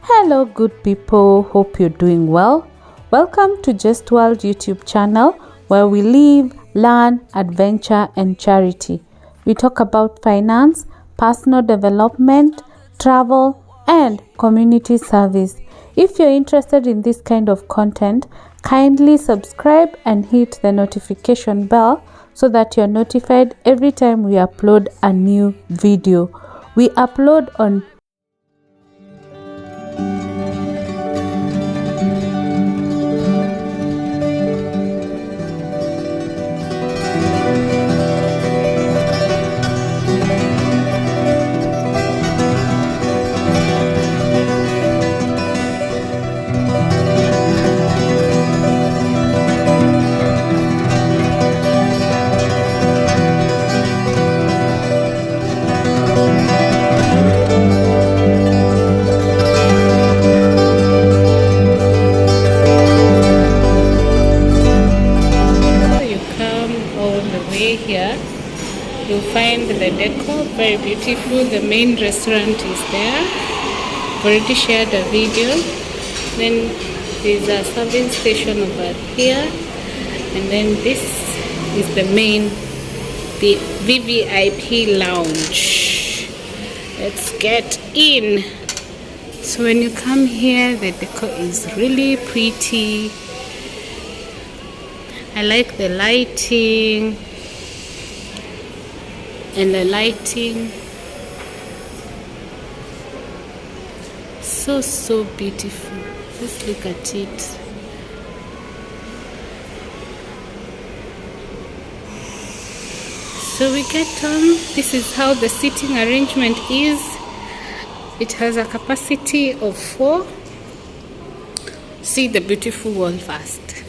Hello good people, hope you're doing well. Welcome to Jest World YouTube channel where we live, learn, adventure and charity. We talk about finance, personal development, travel and community service. If you're interested in this kind of content, kindly subscribe and hit the notification bell so that you're notified every time we upload a new video. We upload on here. You'll find the decor very beautiful. The main restaurant is there. I've already shared a video. Then there's a service station over here, and then this is the VVIP lounge. Let's get in. So when you come here, the decor is really pretty. I like the lighting. And the lighting, so beautiful. Just look at it. So we get on. This is how the seating arrangement is. It has a capacity of 4. See the beautiful wall first.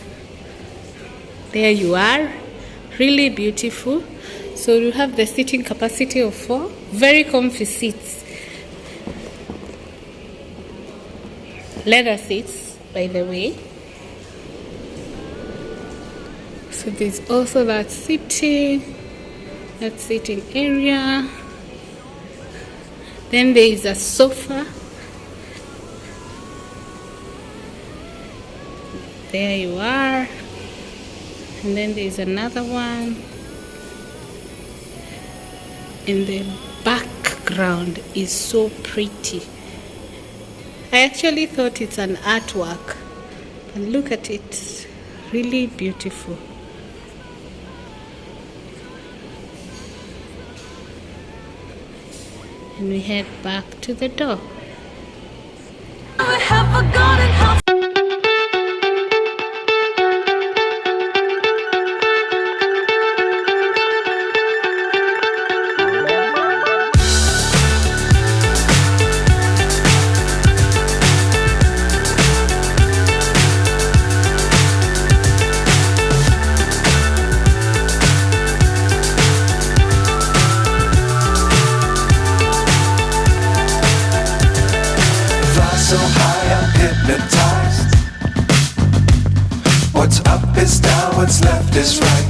There you are. Really beautiful. So you have the seating capacity of 4. Very comfy seats. Leather seats, by the way. So there's also that seating area. Then there is a sofa. There you are. And then there's another one. And the background is so pretty. I actually thought it's an artwork, but look at it, really beautiful. And we head back to the door. I have forgotten how so high I'm hypnotized. What's up is down, what's left is right.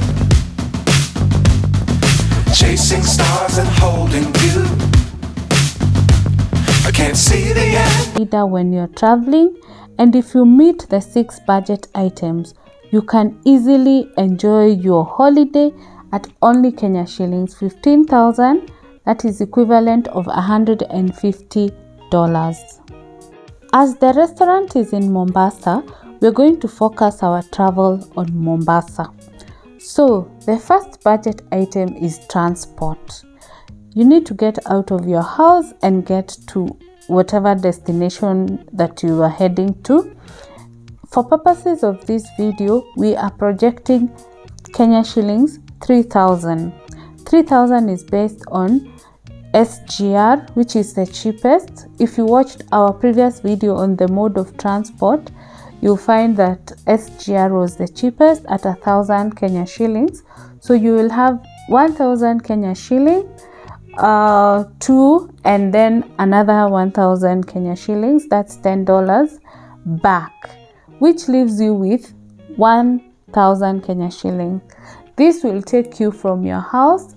Chasing stars and holding you. I can't see the end. Either when you're traveling, and if you meet the 6 budget items, you can easily enjoy your holiday at only Kenya shillings 15,000. That is equivalent of $150. As the restaurant is in Mombasa, we're going to focus our travel on Mombasa. So the first budget item is transport. You need to get out of your house and get to whatever destination that you are heading to. For purposes of this video, we are projecting Kenya shillings 3,000. 3,000 is based on SGR, which is the cheapest. If you watched our previous video on the mode of transport, you'll find that SGR was the cheapest at 1,000 Kenya shillings. So you will have 1,000 Kenya shilling, 2, and then another 1,000 Kenya shillings. That's $10 back, which leaves you with 1,000 Kenya shilling. This will take you from your house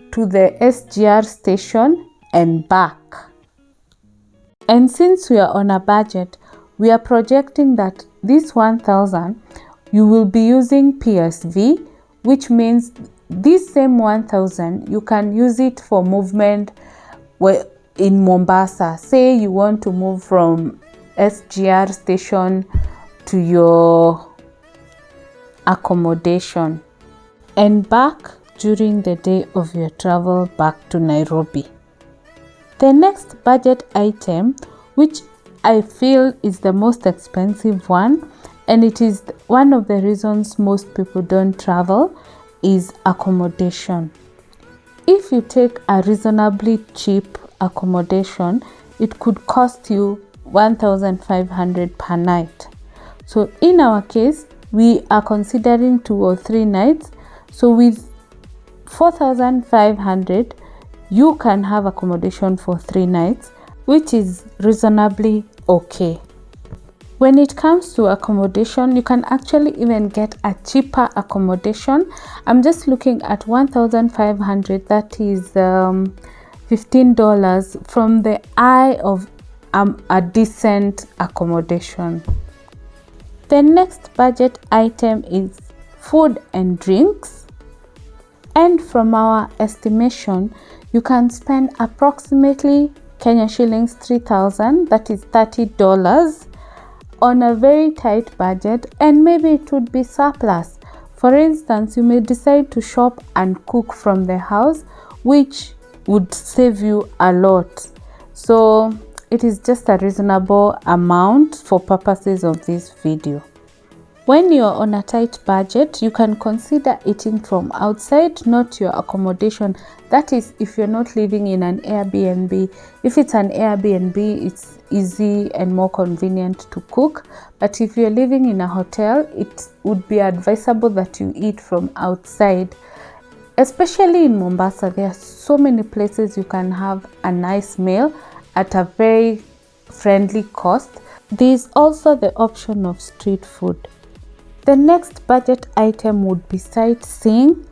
to the SGR station and back. And since we are on a budget, we are projecting that this 1,000 you will be using PSV, which means this same 1,000 you can use it for movement in Mombasa. Say you want to move from SGR station to your accommodation and back during the day of your travel back to Nairobi. The next budget item, which I feel is the most expensive one, and it is one of the reasons most people don't travel, is accommodation. If you take a reasonably cheap accommodation, it could cost you 1,500 per night. So in our case, we are considering 2 or 3 nights. So with 4,500, you can have accommodation for 3 nights, which is reasonably okay. When it comes to accommodation, you can actually even get a cheaper accommodation. I'm just looking at 1,500, that is $15 from the eye of a decent accommodation. The next budget item is food and drinks. And from our estimation, you can spend approximately Kenya shillings 3,000, that is $30, on a very tight budget, and maybe it would be surplus. For instance, you may decide to shop and cook from the house, which would save you a lot. So it is just a reasonable amount for purposes of this video. When you're on a tight budget, you can consider eating from outside, not your accommodation. That is, if you're not living in an Airbnb. If it's an Airbnb, it's easy and more convenient to cook. But if you're living in a hotel, it would be advisable that you eat from outside. Especially in Mombasa, there are so many places you can have a nice meal at a very friendly cost. There is also the option of street food. The next budget item would be sightseeing.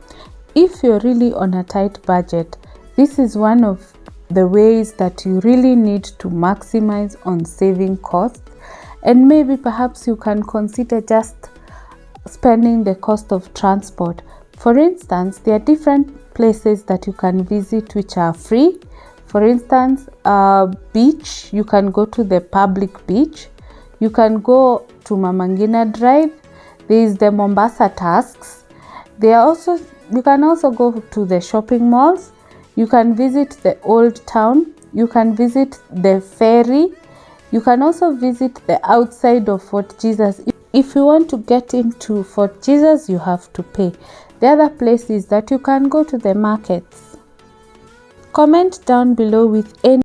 If you're really on a tight budget, this is one of the ways that you really need to maximize on saving costs, and maybe perhaps you can consider just spending the cost of transport. For instance, there are different places that you can visit which are free. For instance, beach, you can go to the public beach. You can go to Mamangina Drive. There is the Mombasa Tasks. You can also go to the shopping malls. You can visit the old town. You can visit the ferry. You can also visit the outside of Fort Jesus. If you want to get into Fort Jesus, you have to pay. The other place is that you can go to the markets. Comment down below with any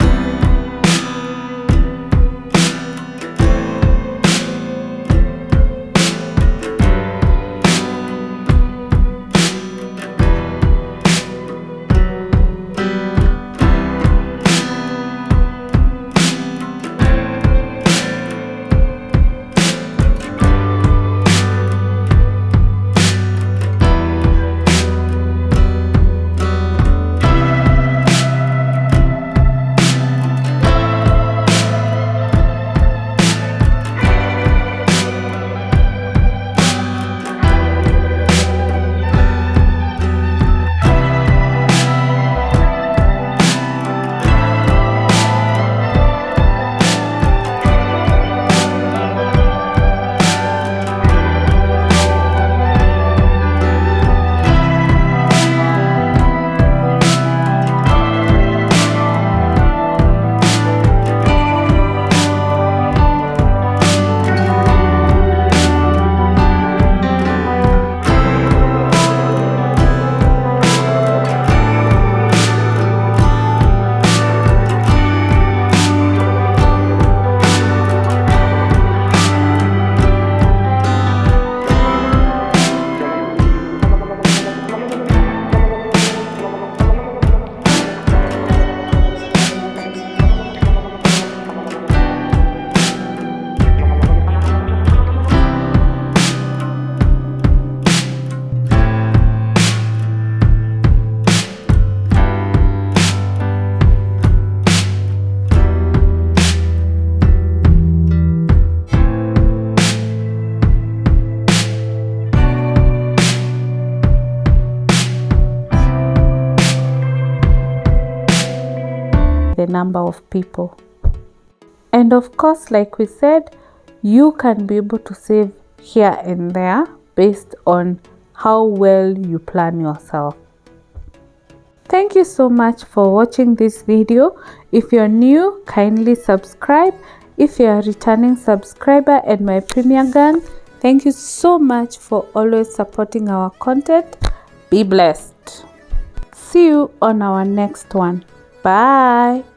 the number of people. And of course, like we said, you can be able to save here and there based on how well you plan yourself. Thank you so much for watching this video. If you're new, kindly subscribe. If you're a returning subscriber and my premier gang, thank you so much for always supporting our content. Be blessed. See you on our next one. Bye.